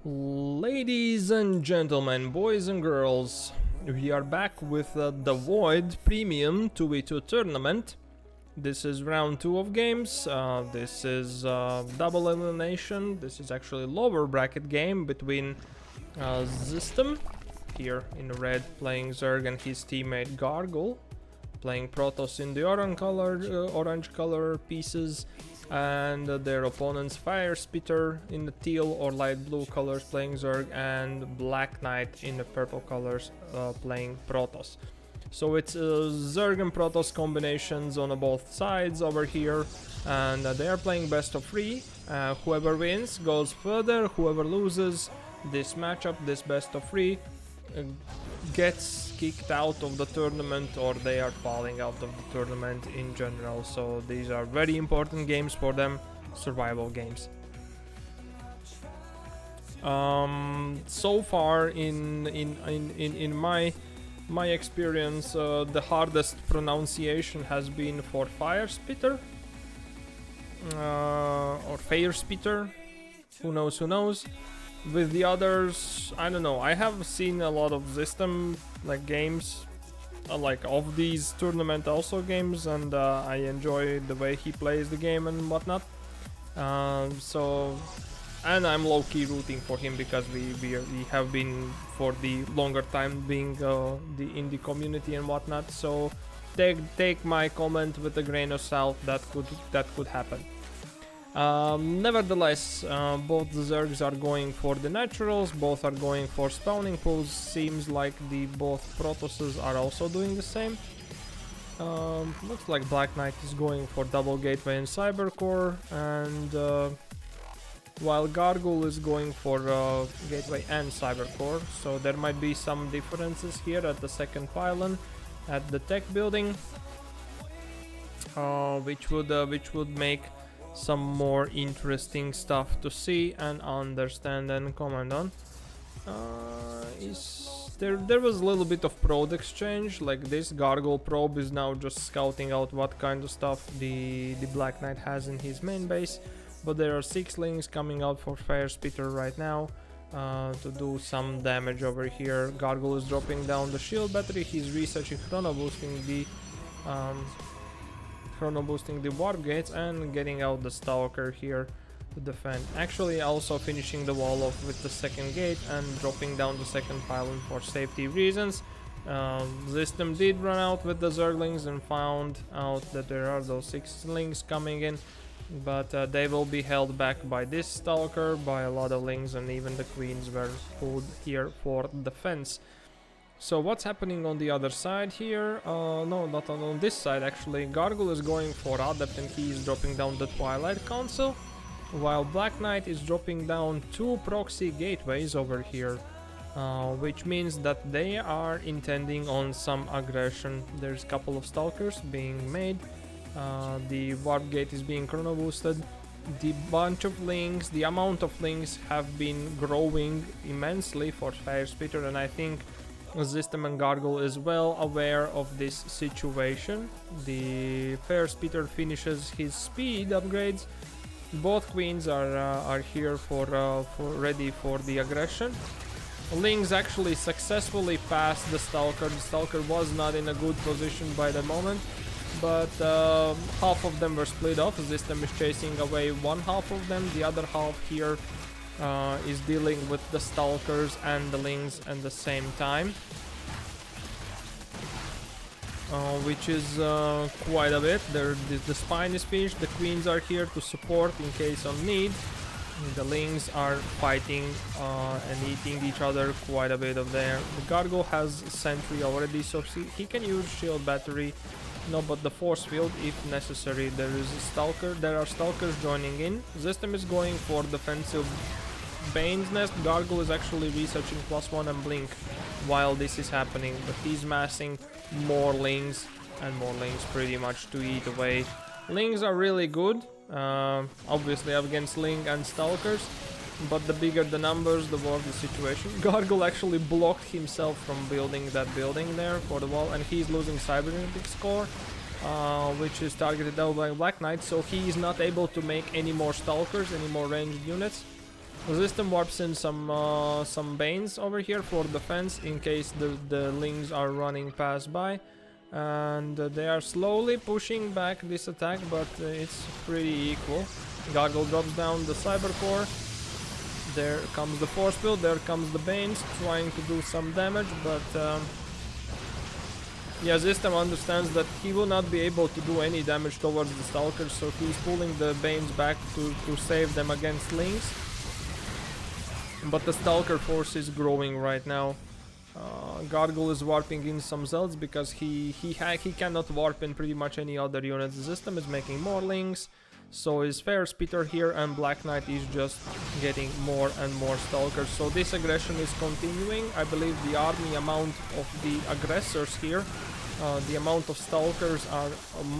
Ladies and gentlemen, boys and girls, we are back with the DeVoid Premium 2v2 tournament. This is round 2 of games. This is double elimination. This is actually lower bracket game between Zystem, here in red, playing Zerg, and his teammate GarGoul, playing Protoss in the orange color pieces, and their opponents Fairespiter in the teal or light blue colors playing Zerg, and BlackKnight in the purple colors playing Protoss. So it's Zerg and Protoss combinations on both sides over here, and they are playing best of 3. Whoever wins goes further, whoever loses this matchup, this best of 3, gets kicked out of the tournament, or they are falling out of the tournament in general. So these are very important games for them, survival games. So far in my experience, the hardest pronunciation has been for Fairespiter or Fairespiter. Who knows? With the others, I don't know. I have seen a lot of Zystem games, of these tournament also games, and I enjoy the way he plays the game and whatnot. And I'm low-key rooting for him because we have been for the longer time being the indie community and whatnot. So take my comment with a grain of salt. That could happen. Nevertheless, both the Zergs are going for the naturals, both are going for spawning pools. Seems like both Protosses are also doing the same. Looks like BlackKnight is going for double gateway and cybercore, and while GarGoul is going for gateway and cybercore. So there might be some differences here at the second pylon at the tech building, which would make some more interesting stuff to see and understand and comment on. There was a little bit of probe exchange, like this GarGoul probe is now just scouting out what kind of stuff the BlackKnight has in his main base, but there are 6 links coming out for Fairespiter right now to do some damage over here. GarGoul is dropping down the shield battery, he's researching chrono boosting the warp gates and getting out the stalker here to defend. Actually also finishing the wall off with the second gate and dropping down the second pylon for safety reasons. Zystem did run out with the Zerglings and found out that there are those 6 links coming in, but they will be held back by this stalker, by a lot of links, and even the queens were pulled here for defense. So what's happening on the other side here? No, not on this side actually. GarGoul is going for Adept and he is dropping down the Twilight Council, while BlackKnight is dropping down 2 proxy gateways over here, which means that they are intending on some aggression. There's a couple of stalkers being made, the warp gate is being chrono boosted, the bunch of links, the amount of links have been growing immensely for Fairespiter, and I think Zystem and GarGoul is well aware of this situation. The Fairespiter finishes his speed upgrades. Both queens are here for ready for the aggression. Lings actually successfully passed the stalker. The stalker was not in a good position by the moment, but half of them were split off. Zystem is chasing away one half of them. The other half here is dealing with the stalkers and the lings at the same time, which is quite a bit. The spine is finished, the queens are here to support in case of need. The lings are fighting and eating each other quite a bit of there. The GarGoul has sentry already, so he can use shield battery, but the force field if necessary. There are stalkers joining in. Zystem is going for defensive Bane's Nest. GarGoul is actually researching +1 and Blink while this is happening, but he's massing more lings and more lings pretty much to eat away. Lings are really good, obviously against Ling and Stalkers, but the bigger the numbers, the worse the situation. GarGoul actually blocked himself from building that building there for the wall, and he's losing cybernetic score, which is targeted out by BlackKnight, so he is not able to make any more Stalkers, any more ranged units. Zystem warps in some Banes over here for defense in case the Lings are running past by. And they are slowly pushing back this attack, but it's pretty equal. GarGoul drops down the Cyber Core. There comes the Force Field, there comes the Banes trying to do some damage, but yeah, Zystem understands that he will not be able to do any damage towards the Stalkers, so he's pulling the Banes back to save them against Lings. But the Stalker force is growing right now. GarGoul is warping in some Zelds because he cannot warp in pretty much any other units. The Zystem is making more Lings, so is Fairespiter here, and BlackKnight is just getting more and more Stalkers. So this aggression is continuing. I believe the army amount of the aggressors here, the amount of Stalkers are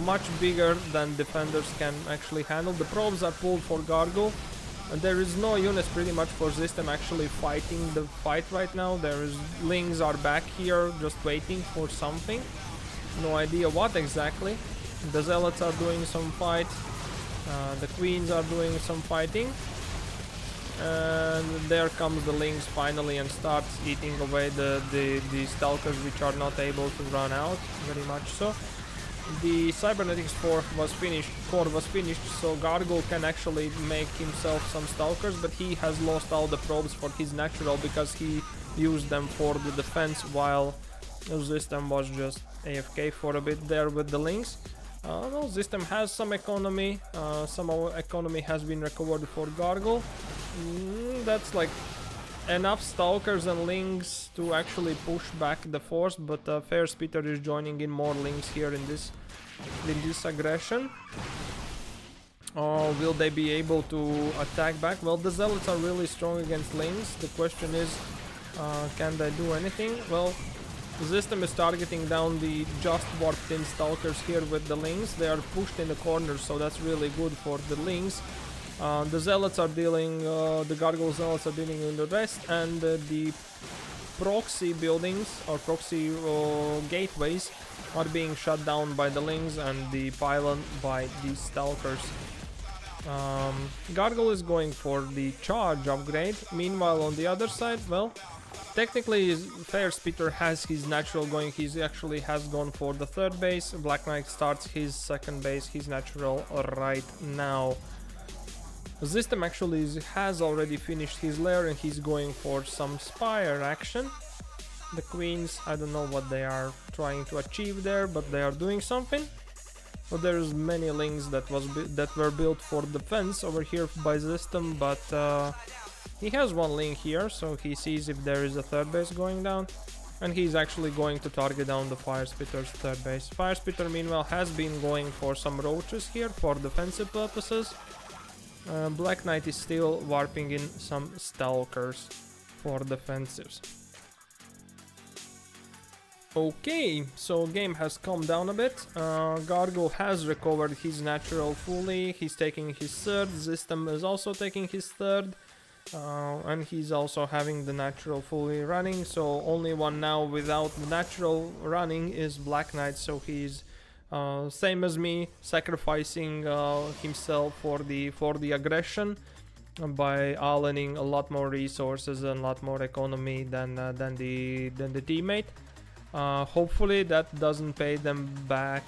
much bigger than defenders can actually handle. The probes are pulled for GarGoul. And there is no units pretty much for Zystem actually fighting the fight right now. Lings are back here just waiting for something. No idea what exactly. The Zealots are doing some fight. The Queens are doing some fighting. And there comes the Lings finally and starts eating away the Stalkers, which are not able to run out, very much so. The Cybernetics core was finished, so GarGoul can actually make himself some Stalkers, but he has lost all the probes for his natural because he used them for the defense while Zystem was just AFK for a bit there with the Lings. No, Zystem has some economy, some economy has been recovered for GarGoul. That's like enough Stalkers and Lings to actually push back the force, but Fairespiter is joining in more Lings here in this aggression. Will they be able to attack back? Well, the Zealots are really strong against Lings. The question is, can they do anything? Well, Zystem is targeting down the just warped in Stalkers here with the Lings. They are pushed in the corners, so that's really good for the Lings. The Zealots are dealing, the GarGoul Zealots are dealing with the rest, and the proxy buildings or proxy gateways are being shut down by the Lings and the pylon by the Stalkers. GarGoul is going for the charge upgrade. Meanwhile, on the other side, well, technically Fairespiter has his natural going. He actually has gone for the third base. BlackKnight starts his second base, his natural right now. Zystem actually has already finished his lair and he's going for some Spire action. The Queens, I don't know what they are trying to achieve there, but they are doing something. So there's many Lings that were built for defense over here by Zystem, but he has one Ling here, so he sees if there is a third base going down, and he's actually going to target down the Fairespiter's third base. Fairespiter meanwhile has been going for some roaches here for defensive purposes. BlackKnight is still warping in some Stalkers for defensives. Okay, so game has calmed down a bit. GarGoul has recovered his natural fully. He's taking his third. Zystem is also taking his third. And he's also having the natural fully running. So only one now without the natural running is BlackKnight. So he's same as me, sacrificing himself for the aggression by aliening a lot more resources and a lot more economy than the teammate. Hopefully that doesn't pay them back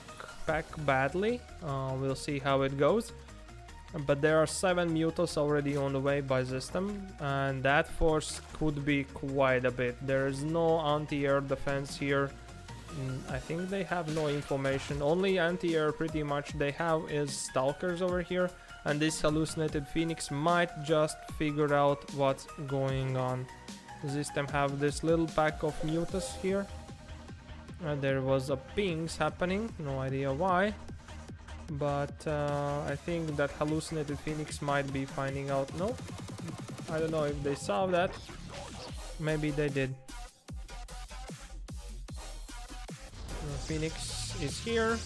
badly. We'll see how it goes. But there are 7 Mutos already on the way by Zystem, and that force could be quite a bit. There is no anti-air defense here. I think they have no information. Only anti-air pretty much they have is Stalkers over here, and this hallucinated Phoenix might just figure out what's going on. Zystem have this little pack of Mutas here. There was a pings happening, no idea why, but I think that hallucinated Phoenix might be finding out. No, I don't know if they saw that. Maybe they did. Phoenix is here,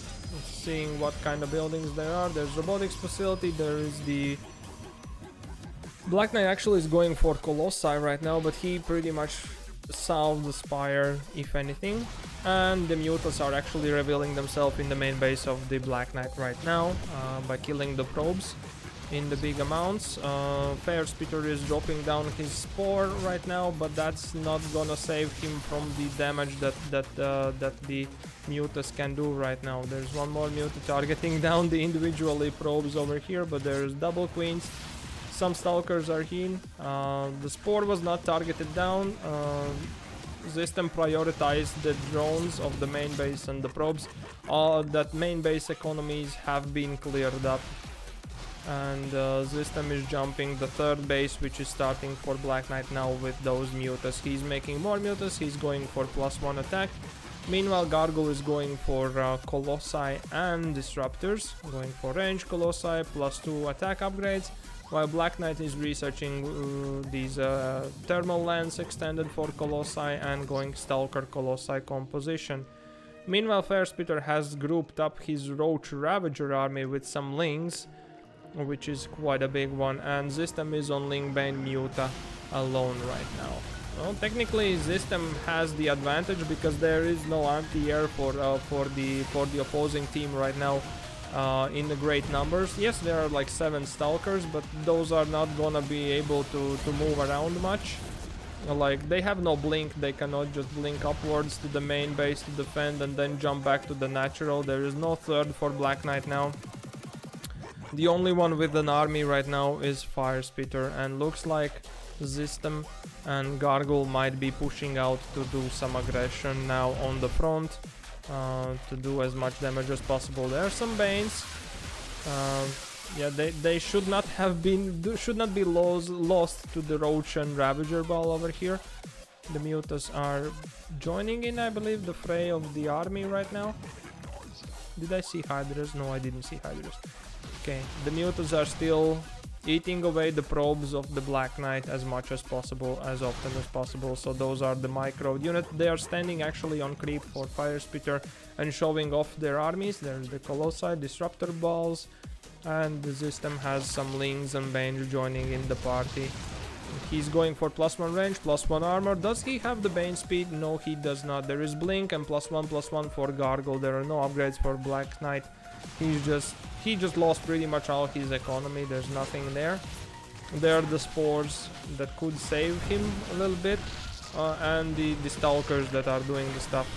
seeing what kind of buildings there are. There's robotics facility, there is the... BlackKnight actually is going for Colossi right now, but he pretty much solved the Spire, if anything. And the Mutas are actually revealing themselves in the main base of the BlackKnight right now by killing the probes. in the big amounts. Fairespiter is dropping down his spore right now, but that's not gonna save him from the damage that the Mutas can do right now. There's one more Muta targeting down the individually probes over here, but there's double queens. Some stalkers are in. The spore was not targeted down. Zystem prioritized the drones of the main base and the probes. That main base economies have been cleared up. And Zystem is jumping the third base, which is starting for BlackKnight now with those Mutas. He's making more Mutas, he's going for +1 attack. Meanwhile, GarGoul is going for Colossi and Disruptors, going for range Colossi, +2 attack upgrades, while BlackKnight is researching these thermal lens extended for Colossi and going Stalker Colossi composition. Meanwhile, Fairespiter has grouped up his Roach Ravager army with some Lings, which is quite a big one, and Zystem is on Lingbane Muta alone right now. Well, technically Zystem has the advantage because there is no anti-air for the opposing team right now in the great numbers. Yes, there are like 7 stalkers, but those are not gonna be able to move around much. Like, they have no blink, they cannot just blink upwards to the main base to defend and then jump back to the natural. There is no third for BlackKnight now. The only one with an army right now is Fairespiter, and looks like Zystem and GarGoul might be pushing out to do some aggression now on the front, to do as much damage as possible. There are some Banes. Yeah, they should not be lost to the Roach and Ravager ball over here. The Mutas are joining in, I believe, the fray of the army right now. Did I see Hydras? No, I didn't see Hydras. Okay, the Mutas are still eating away the probes of the BlackKnight as much as possible, as often as possible. So those are the micro units. They are standing actually on creep for Fairespiter and showing off their armies. There's the Colossi, Disruptor balls, and the Zystem has some Lings and Banes joining in the party. He's going for +1 range, +1 armor. Does he have the Bane speed? No, he does not. There is blink and +1/+1 for GarGoul. There are no upgrades for BlackKnight. He just lost pretty much all his economy. There's nothing there. There are the spores that could save him a little bit, and the stalkers that are doing the stuff.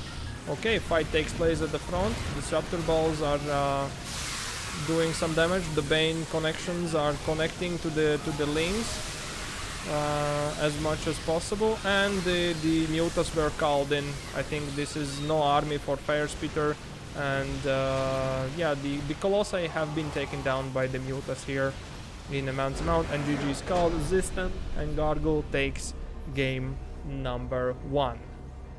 Okay, fight takes place at the front. Disruptor balls are doing some damage. The Bane connections are connecting to the Lings as much as possible, and the Mutas were called in. I think this is no army for Fairespiter. And yeah, the Colossi have been taken down by the Mutas here in immense amount, and GG is called. Zystem and GarGoul takes game number 1.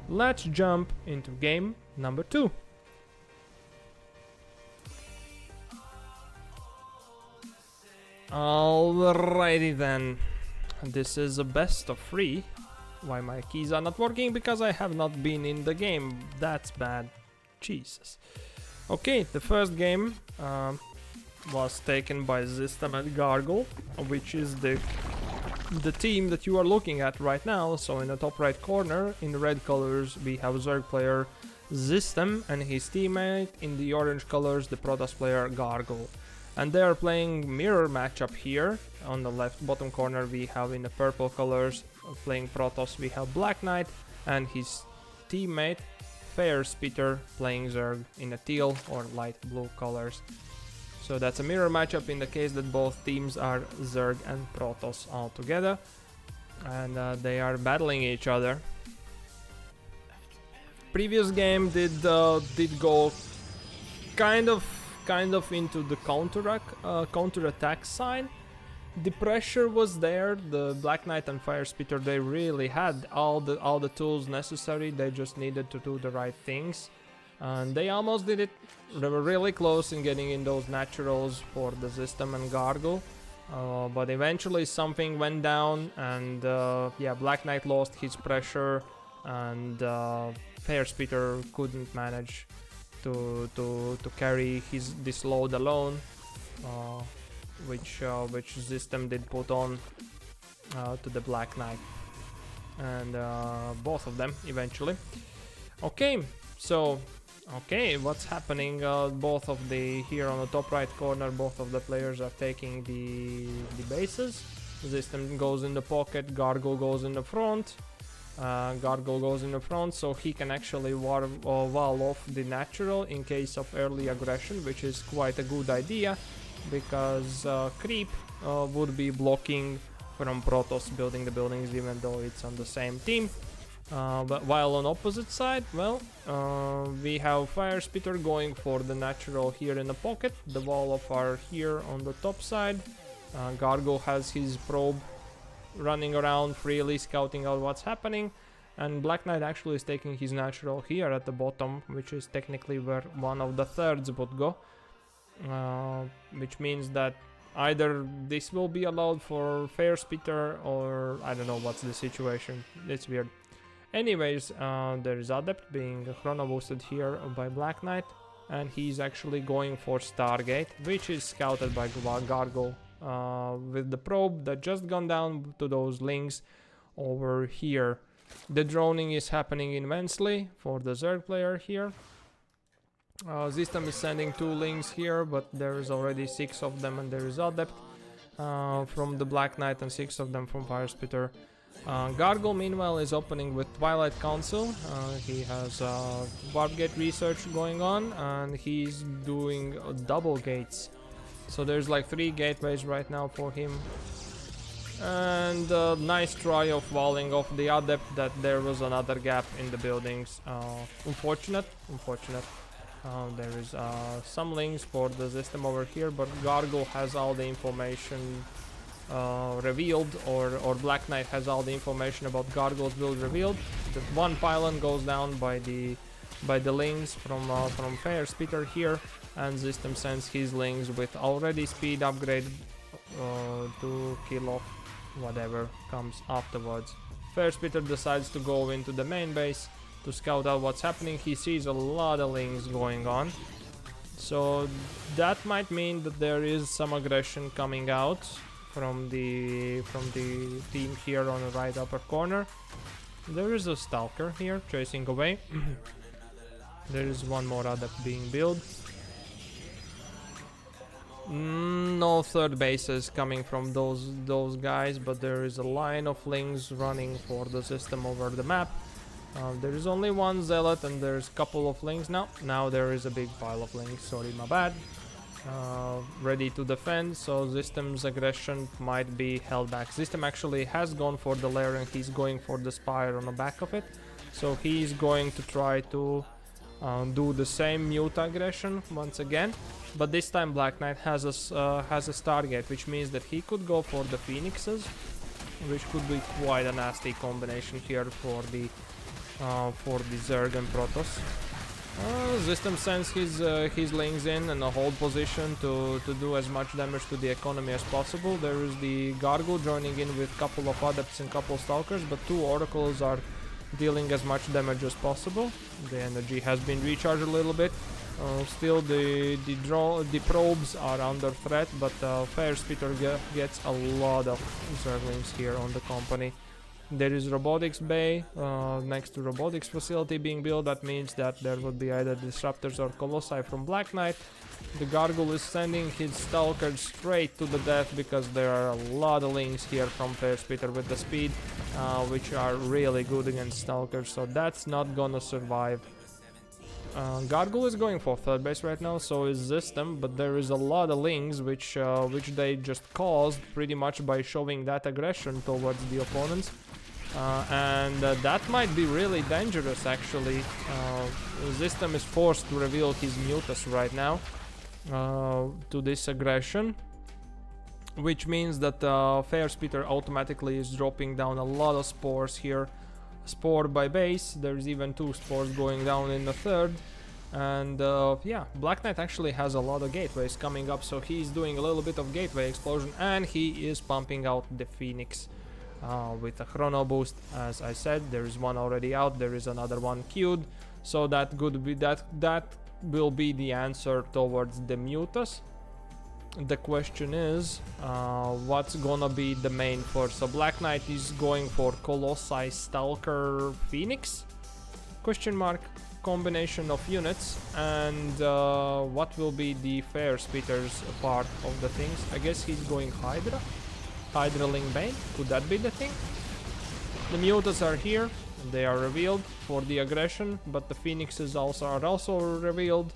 Let's jump into game number 2. Alrighty then, this is a best of 3. Why my keys are not working? Because I have not been in the game. That's bad. Jesus. Okay, the first game was taken by Zystem and GarGoul, which is the team that you are looking at right now. So in the top right corner, in the red colors, we have Zerg player Zystem and his teammate. In the orange colors, the Protoss player GarGoul. And they are playing mirror matchup here. On the left bottom corner, we have in the purple colors playing Protoss, we have BlackKnight and his teammate Fairespiter playing Zerg in the teal or light blue colors. So that's a mirror matchup in the case that both teams are Zerg and Protoss all together, and they are battling each other. Previous game did go kind of into the counter-attack side. The pressure was there. The BlackKnight and Fairespiter, they really had all the tools necessary. They just needed to do the right things, and they almost did it. They were really close in getting in those naturals for the Zystem and GarGoul, but eventually something went down, and yeah, BlackKnight lost his pressure, and Fairespiter couldn't manage to carry this load alone. Which Zystem did put on to the BlackKnight, and both of them eventually. Okay, so Okay, what's happening? Both of the here on the top right corner, both of the players are taking the bases. Zystem goes in the pocket, GarGoul goes in the front. GarGoul goes in the front, so he can actually wall off the natural in case of early aggression, which is quite a good idea, because creep would be blocking from Protoss building the buildings, even though it's on the same team. But while on opposite side, well, we have Fairespiter going for the natural here in the pocket. The Wolof are here on the top side. GarGoul has his probe running around freely, scouting out what's happening, and BlackKnight actually is taking his natural here at the bottom, which is technically where one of the thirds would go, which means that either this will be allowed for Fairespiter, or I don't know what's the situation. It's weird. Anyways, there is Adept being chrono boosted here by BlackKnight, and he's actually going for Stargate, which is scouted by GarGoul. With the probe that just gone down to those links over here. The droning is happening immensely for the Zerg player here. Zystem is sending 2 links here, but there is already 6 of them, and there is Adept from the BlackKnight and 6 of them from Fairespiter. GarGoul meanwhile is opening with Twilight Council. He has warp gate research going on, and he's doing double gates. So there's like 3 gateways right now for him. And nice try of walling off the Adept, that there was another gap in the buildings. Unfortunate. There is some links for the Zystem over here, but GarGoul has all the information revealed, or BlackKnight has all the information about GarGoul's build revealed. The one pylon goes down by the links from Fairespiter here, and Zystem sends his links with already speed upgrade to kill off whatever comes afterwards. Fairespiter decides to go into the main base to scout out what's happening. He sees a lot of links going on, so that might mean that there is some aggression coming out from the team here on the right upper corner. There is a Stalker here chasing away. There is one more Adept being built. No third bases coming from those guys, but there is a line of links running for the Zystem over the map. There is only one Zealot, and there's a couple of links now. Now there is a big pile of links, sorry, my bad. Ready to defend, so Zystem's aggression might be held back. Zystem actually has gone for the lair, and he's going for the Spire on the back of it. So he's going to try to do the same mute aggression once again, but this time BlackKnight has a Stargate, which means that he could go for the Phoenixes, which could be quite a nasty combination here for the Zerg and Protoss. Zystem sends his links in a hold position to do as much damage to the economy as possible. There is the GarGoul joining in with a couple of Adepts and couple Stalkers, but 2 Oracles are dealing as much damage as possible. The energy has been recharged a little bit. Still the probes are under threat, but Fairespiter gets a lot of Zerglings here on the company. There is robotics bay next to robotics facility being built. That means that there would be either disruptors or colossi from BlackKnight. The GarGoul is sending his Stalkers straight to the death, because there are a lot of links here from Fairespiter with the speed, which are really good against Stalkers, so that's not gonna survive. GarGoul is going for third base right now, so is Zystem, but there is a lot of links which they just caused pretty much by showing that aggression towards the opponents. And that might be really dangerous actually. Zystem is forced to reveal his Mutas right now to this aggression, which means that Fairespiter automatically is dropping down a lot of spores here. Spore by base, there's even 2 spores going down in the third. And yeah, BlackKnight actually has a lot of gateways coming up, so he's doing a little bit of gateway explosion, and he is pumping out the Phoenix with a chrono boost. As I said, there is one already out, there is another one queued, so that will be the answer towards the Mutas. The question is, what's gonna be the main first? So BlackKnight is going for Colossi, Stalker, Phoenix? Question mark. combination of units, and what will be the Fairespiter's part of the things. I guess he's going Hydra Ling Bane, could that be the thing? The Mutas are here, they are revealed for the aggression, but the Phoenixes are also revealed,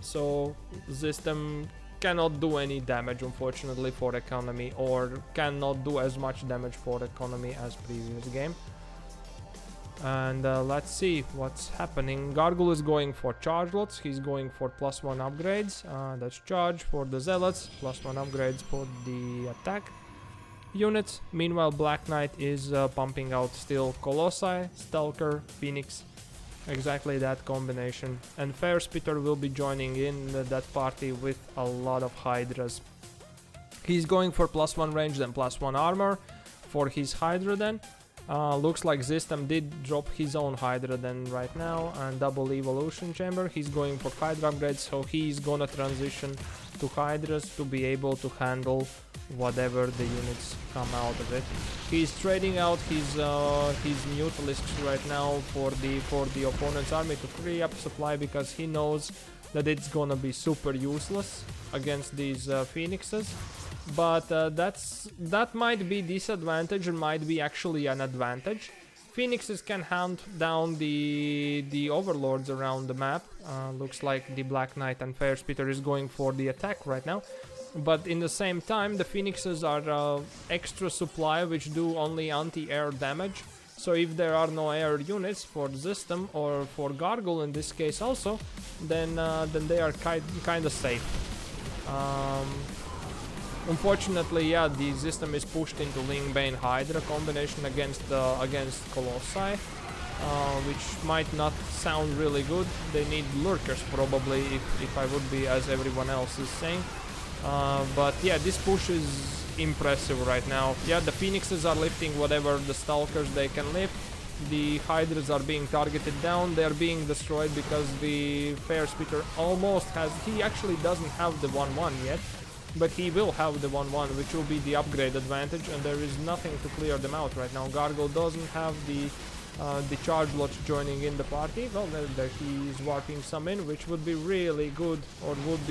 so Zystem cannot do any damage, unfortunately, for economy, or cannot do as much damage for economy as previous game. And let's see what's happening. GarGoul is going for charge lots, he's going for +1 upgrades, that's charge for the Zealots, +1 upgrades for the attack units. Meanwhile, BlackKnight is pumping out still Colossi, Stalker, Phoenix, exactly that combination. And Fairespiter will be joining in that party with a lot of Hydras. He's going for +1 range and +1 armor for his Hydra then. Looks like Zystem did drop his own Hydra then right now, and double evolution chamber. He's going for Hydra upgrades, so he's gonna transition to Hydras to be able to handle whatever the units come out of it. He's trading out his Mutalisks right now for the opponent's army to free up supply, because he knows that it's gonna be super useless against these Phoenixes. But that might be disadvantage and might be actually an advantage. Phoenixes can hunt down the overlords around the map. Looks like the BlackKnight and Fairespiter is going for the attack right now. But in the same time, the Phoenixes are extra supply which do only anti-air damage. So if there are no air units for Zystem or for GarGoul in this case also, then they are kind of safe. Unfortunately, yeah, the Zystem is pushed into Ling Bane Hydra combination against Colossi, which might not sound really good. They need lurkers probably, if I would be, as everyone else is saying. But yeah, this push is impressive right now. Yeah, the Phoenixes are lifting whatever the Stalkers they can lift. The Hydras are being targeted down. They are being destroyed because the Fairespiter almost has... He actually doesn't have the 1-1 yet, but he will have the 1-1, which will be the upgrade advantage, and there is nothing to clear them out right now. GarGoul doesn't have the charge lots joining in the party. Well, there he is warping some in, which would be really good, or would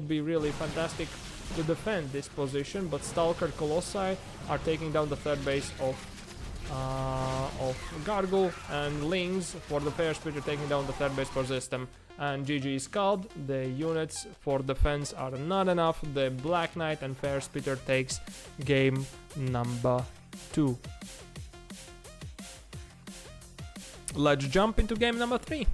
be really fantastic to defend this position. But Stalker Colossi are taking down the third base of GarGoul, and Lings for the Fairespiter taking down the third base for Zystem. And GG is called. The units for defense are not enough. The BlackKnight and Fairespiter takes game number 2. Let's jump into game number 3.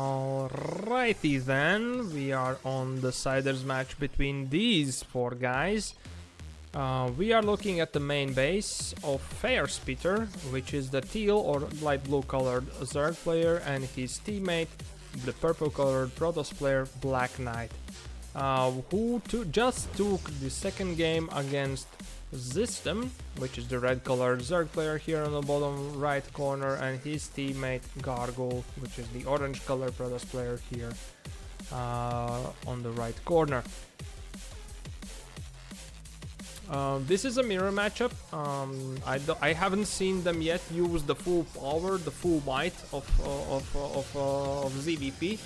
Alrighty then, we are on the Siders match between these 4 guys. We are looking at the main base of Fairespiter, which is the teal or light blue colored Zerg player, and his teammate, the purple colored Protoss player, BlackKnight, who just took the second game against Zystem, which is the red colored Zerg player here on the bottom right corner, and his teammate GarGoul, which is the orange colored Protoss player here on the right corner. This is a mirror matchup. I haven't seen them yet use the full power, the full might of ZVP,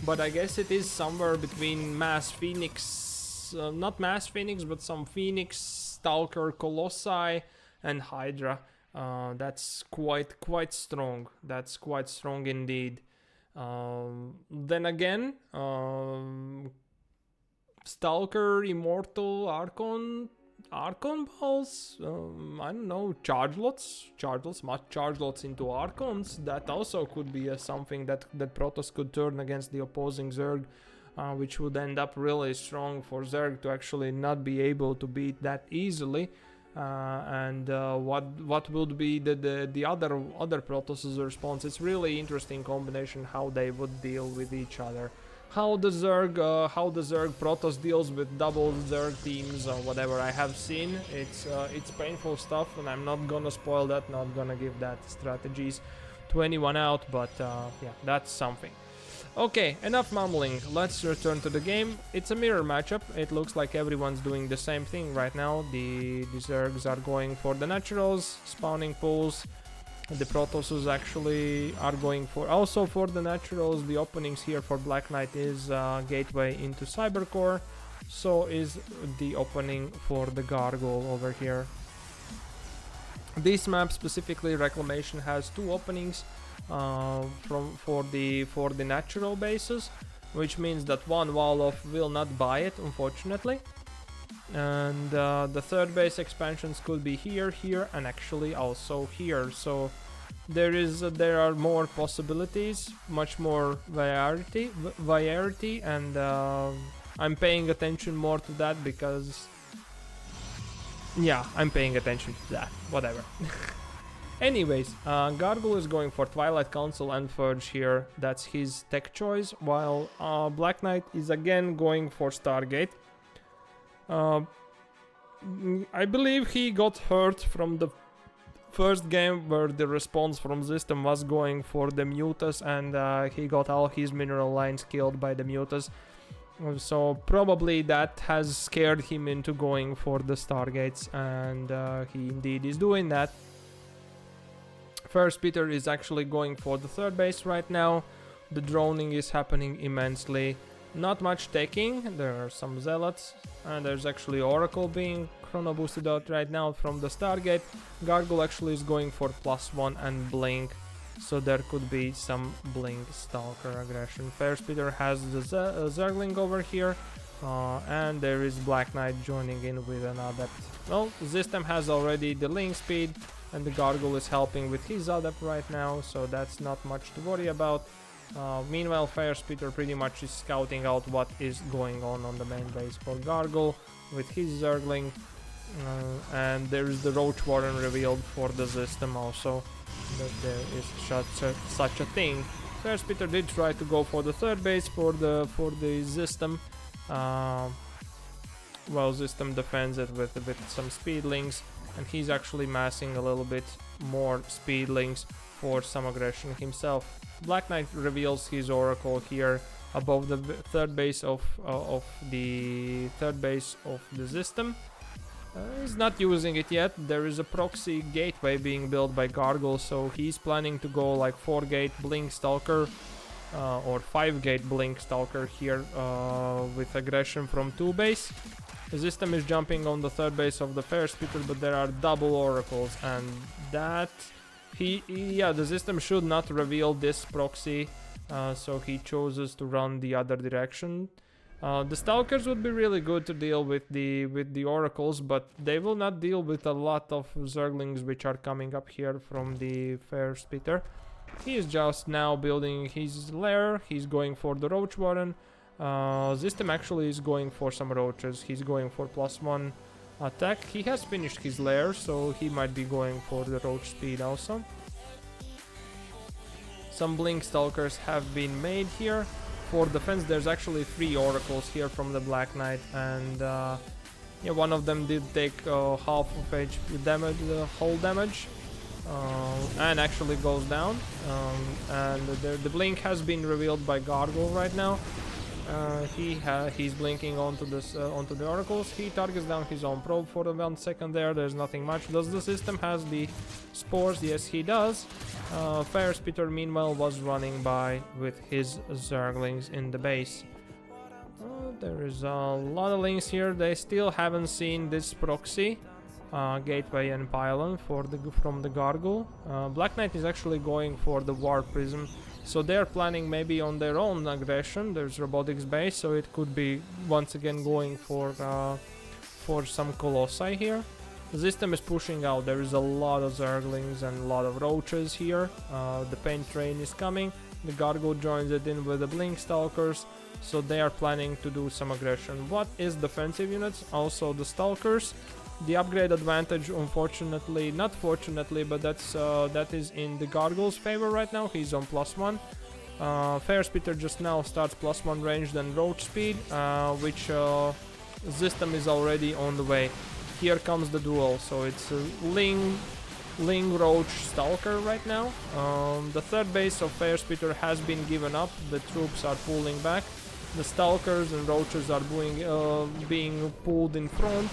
but I guess it is somewhere between Mass Phoenix, not Mass Phoenix, but some Phoenix, Stalker, Colossi, and Hydra. That's quite strong. That's quite strong indeed. Then again, Stalker, Immortal, Archon balls, I don't know, charge lots, much charge lots into Archons. That also could be something that Protoss could turn against the opposing Zerg, which would end up really strong for Zerg to actually not be able to beat that easily. And what would be the other Protoss' response? It's really interesting combination how they would deal with each other. How the Zerg Protoss deals with double Zerg teams or whatever I have seen. It's painful stuff, and I'm not gonna spoil that, not gonna give that strategies to anyone out, but yeah, that's something. Okay, enough mumbling, let's return to the game. It's a mirror matchup, it looks like everyone's doing the same thing right now. The Zergs are going for the naturals, spawning pools. The Protosses actually are going for, also for the naturals. The openings here for BlackKnight is gateway into Cybercore. So is the opening for the Gargoyle over here. This map specifically, Reclamation has 2 openings for the natural bases, which means that one wall will not buy it, unfortunately. And the third base expansions could be here, here, and actually also here. So there are more possibilities, much more variety, and I'm paying attention more to that because, yeah, I'm paying attention to that. Whatever. Anyways, Gargoyle is going for Twilight Council and Furge here. That's his tech choice, while BlackKnight is again going for Stargate. I believe he got hurt from the first game where the response from Zystem was going for the Mutas, and he got all his mineral lines killed by the Mutas. So probably that has scared him into going for the Stargates, and he indeed is doing that. Fairespiter is actually going for the third base right now. The droning is happening immensely. Not much taking, there are some zealots, and there's actually Oracle being chrono boosted out right now from the Stargate. Gargoyle actually is going for +1 and Blink, so there could be some Blink Stalker aggression. Fairespiter has the Zergling over here, and there is BlackKnight joining in with an Adept. Well, Zystem has already the Link Speed, and the Gargoyle is helping with his Adept right now, so that's not much to worry about. Meanwhile, Fairespiter pretty much is scouting out what is going on the main base for Gargoyle with his Zergling, and there is the Roach Warren revealed for the Zystem also, that there is such a thing. Fairespiter did try to go for the third base for the Zystem. Well, Zystem defends it with some speedlings, and he's actually massing a little bit more speedlings for some aggression himself. BlackKnight reveals his Oracle here above the third base of the Zystem. He's not using it yet. There is a proxy gateway being built by Gargoyle, so he's planning to go like 4-gate Blink Stalker or 5-gate Blink Stalker here with aggression from 2 base. The Zystem is jumping on the third base of the Fairespiter, but there are double Oracles, and that the Zystem should not reveal this proxy, so he chooses to run the other direction. The Stalkers would be really good to deal with the Oracles, but they will not deal with a lot of Zerglings which are coming up here from the Fairespiter. He is just now building his lair. He's going for the Roach Warren. Zystem actually is going for some roaches. He's going for +1 attack. He has finished his lair, so he might be going for the roach speed also. Some Blink Stalkers have been made here. For defense, there's actually 3 Oracles here from the BlackKnight, and yeah, one of them did take half of HP damage, whole damage, and actually goes down. And the Blink has been revealed by Gargoyle right now. He's blinking onto the Oracles. He targets down his own probe for 1 second there. There's nothing much. Does the Zystem has the spores? Yes, he does. Fairespiter meanwhile was running by with his Zerglings in the base. There is a lot of links here. They still haven't seen this proxy gateway and pylon from the Gargoyle. BlackKnight is actually going for the War Prism. So they're planning maybe on their own aggression. There's robotics base, so it could be once again going for some Colossi here. The Zystem is pushing out. There is a lot of Zerglings and a lot of roaches here. The paint train is coming. The Gargoyle joins it in with the Blink Stalkers. So they are planning to do some aggression. What is defensive units? Also the Stalkers. The upgrade advantage, unfortunately, not fortunately, but that is in the Gargoyle's favor right now. He's on +1. Fairespiter just now starts +1 range, then roach speed, which Zystem is already on the way. Here comes the duel, so it's Ling Roach Stalker right now. The third base of Fairespiter has been given up. The troops are pulling back. The Stalkers and Roaches are being pulled in front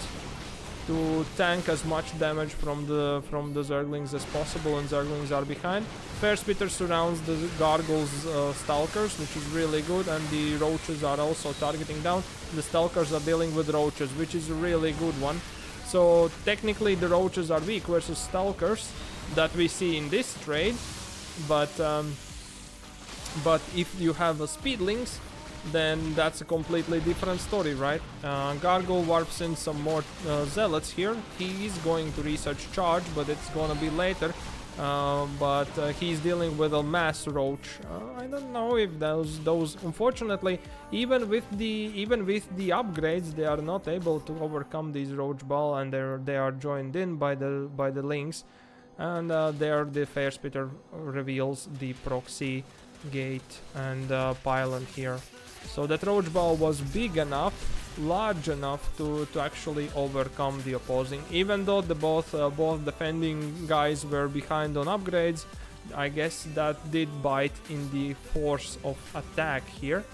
to tank as much damage from the Zerglings as possible, and Zerglings are behind. Fairespiter surrounds the Gargoyles Stalkers, which is really good, and the Roaches are also targeting down. The Stalkers are dealing with Roaches, which is a really good one. So technically the Roaches are weak versus Stalkers that we see in this trade, but if you have Speedlings, then that's a completely different story, right? Gargoyle warps in some more Zealots here. He is going to research charge, but it's gonna be later. He's dealing with a mass Roach. I don't know if those unfortunately, even with the upgrades, they are not able to overcome these Roach Ball, and they are joined in by the Lynx, and there the Fairespiter reveals the proxy gate and pylon here. So that Roach Ball was big enough, large enough to actually overcome the opposing. Even though the both defending guys were behind on upgrades, I guess that did bite in the force of attack here.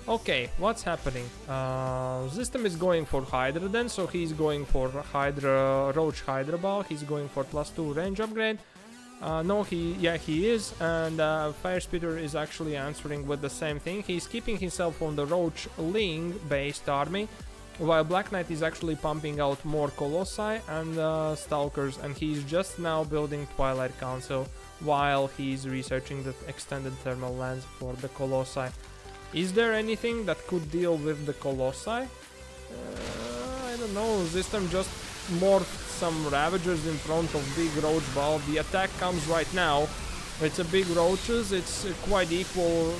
Okay, what's happening? Zystem is going for Hydra then, so he's going for Roach Hydra Ball. He's going for +2 range upgrade. No, he is, and Fairespiter is actually answering with the same thing. He's keeping himself on the Roach Ling based army, while BlackKnight is actually pumping out more Colossi and Stalkers, and he's just now building Twilight Council while he's researching the extended thermal lens for the Colossi. Is there anything that could deal with the Colossi? I don't know. Zystem just morphed some Ravagers in front of big Roach Ball. The attack comes right now. It's a big Roaches. It's quite equal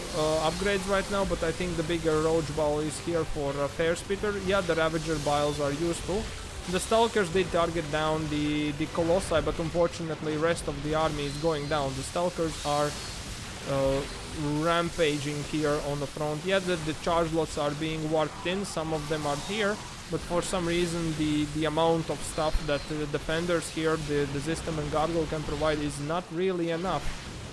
upgrades right now, but I think the bigger Roach Ball is here for Fairespiter. Yeah, the Ravager Biles are useful. The Stalkers did target down the Colossi, but unfortunately rest of the army is going down. The Stalkers are rampaging here on the front. Yeah, the charge lots are being warped in. Some of them are here, but for some reason the amount of stuff that the defenders here, the Zystem and Gargoyle can provide is not really enough.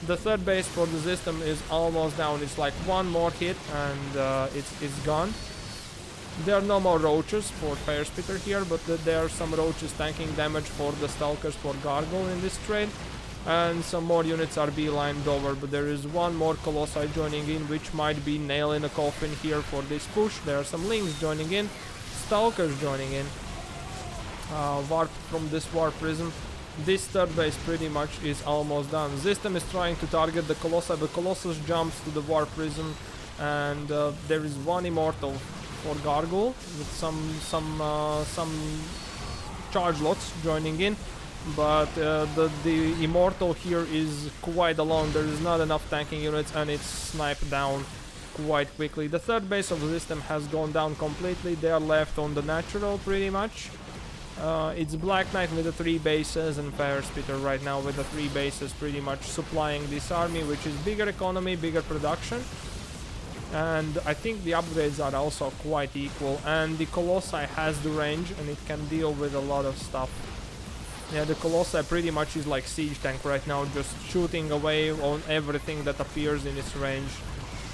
The third base for the Zystem is almost down. It's like one more hit and it's gone. There are no more Roaches for Fairespiter here, but there are some Roaches tanking damage for the Stalkers for Gargoyle in this trade. And some more units are beelined over, but there is one more Colossi joining in, which might be nail in a coffin here for this push. There are some Lings joining in, Stalkers joining in, warp from this Warp Prism. This third base pretty much is almost done. Zystem is trying to target the Colossi, but Colossus jumps to the Warp Prism, and there is one Immortal for Gargoyle with some charge lots joining in. But the Immortal here is quite alone. There is not enough tanking units, and it's sniped down quite quickly. The third base of the Zystem has gone down completely. They are left on the natural pretty much. It's BlackKnight with the 3 bases and Fairespiter right now with the 3 bases pretty much supplying this army, which is bigger economy, bigger production. And I think the upgrades are also quite equal, and the Colossi has the range and it can deal with a lot of stuff. Yeah, the Colossi pretty much is like siege tank right now, just shooting away on everything that appears in its range.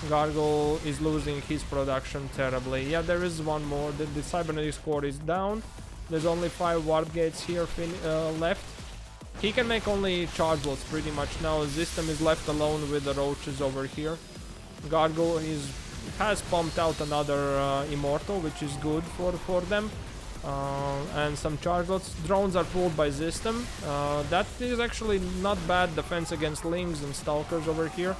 Gargoyle is losing his production terribly. Yeah, there is one more. The Cybernetic score is down. There's only 5 warp gates here left. He can make only charge lots pretty much now. Zystem is left alone with the Roaches over here. Gargoyle has pumped out another Immortal, which is good for them. And some charge lots. Drones are pulled by Zystem. That is actually not bad defense against Lings and Stalkers over here.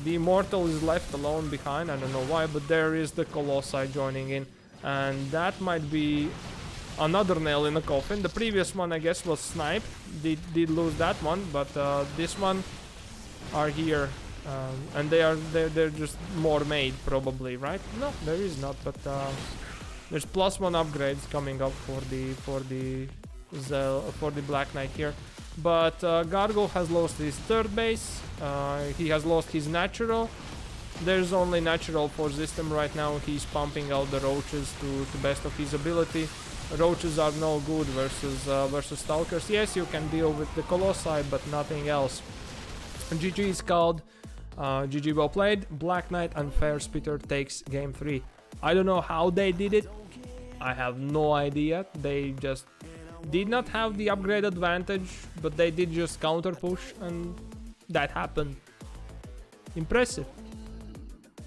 The Immortal is left alone behind. I don't know why, but there is the Colossi joining in, and that might be another nail in the coffin. The previous one, I guess, was sniped. Did lose that one, but this one are here, and they're just more made probably, right? No, there is not, but there's +1 upgrades coming up for the BlackKnight here. But Gargoyle has lost his third base. He has lost his natural. There's only natural for Zystem right now. He's pumping out the Roaches to best of his ability. roaches are no good versus stalkers. Yes, you can deal with the colossi, but nothing else. GG is called. GG well played. BlackKnight and Fairespiter takes game 3. I don't know how they did it. I have no idea. They just did not have the upgrade advantage, but they did just counter push, and that happened. Impressive.